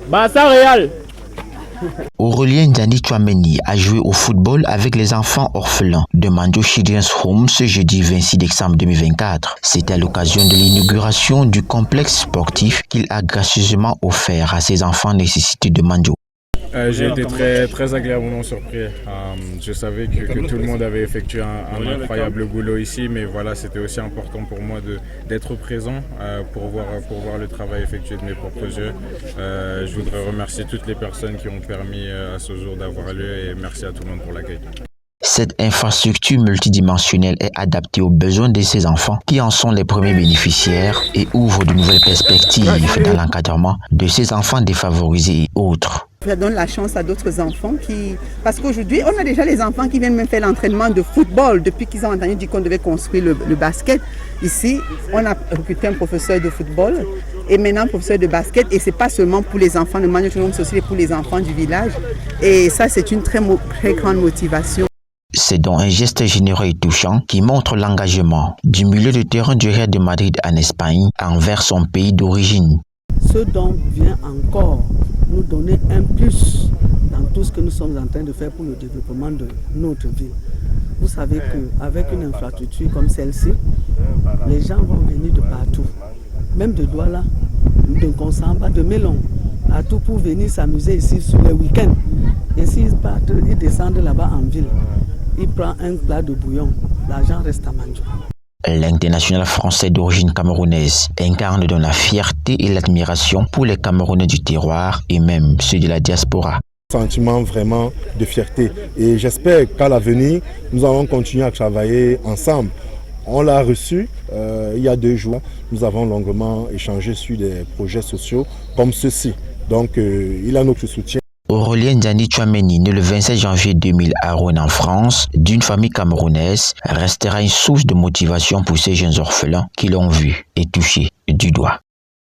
Barça Real. Aurélien Ndiani Tchouameni a joué au football avec les enfants orphelins de Mandio Children's Home ce jeudi 26 décembre 2024. C'était à l'occasion de l'inauguration du complexe sportif qu'il a gracieusement offert à ses enfants nécessités de Mandio. J'ai été très agréablement surpris. Je savais que tout le monde avait effectué un incroyable boulot ici, mais voilà, c'était aussi important pour moi d'être présent pour voir le travail effectué de mes propres yeux. Je voudrais remercier toutes les personnes qui ont permis à ce jour d'avoir lieu et merci à tout le monde pour l'accueil. Cette infrastructure multidimensionnelle est adaptée aux besoins de ces enfants qui en sont les premiers bénéficiaires et ouvre de nouvelles perspectives dans l'encadrement de ces enfants défavorisés et autres. Ça donne la chance à d'autres enfants parce qu'aujourd'hui, on a déjà les enfants qui viennent même faire l'entraînement de football depuis qu'ils ont entendu dire qu'on devait construire le basket. Ici, on a recruté un professeur de football et maintenant un professeur de basket. Et ce n'est pas seulement pour les enfants de Mandio, c'est aussi pour les enfants du village. Et ça, c'est une très grande motivation. C'est donc un geste généreux et touchant qui montre l'engagement du milieu de terrain du Real de Madrid en Espagne envers son pays d'origine. Ce don vient encore nous donner un plus dans tout ce que nous sommes en train de faire pour le développement de notre ville. Vous savez qu'avec une infrastructure comme celle-ci, les gens vont venir de partout, même de Douala, de Konsamba, de Mélon, partout pour venir s'amuser ici sur les week-ends. Et s'ils partent, ils descendent là-bas en ville. Ils prennent un plat de bouillon, l'argent reste à Mandio. L'international français d'origine camerounaise incarne donc la fierté et l'admiration pour les Camerounais du terroir et même ceux de la diaspora. Sentiment vraiment de fierté et j'espère qu'à l'avenir, nous allons continuer à travailler ensemble. On l'a reçu il y a 2 jours. Nous avons longuement échangé sur des projets sociaux comme ceci. Donc il a notre soutien. Aurélien Ndiani Tchouameni, né le 27 janvier 2000 à Rouen en France, d'une famille camerounaise, restera une source de motivation pour ces jeunes orphelins qui l'ont vu et touché du doigt.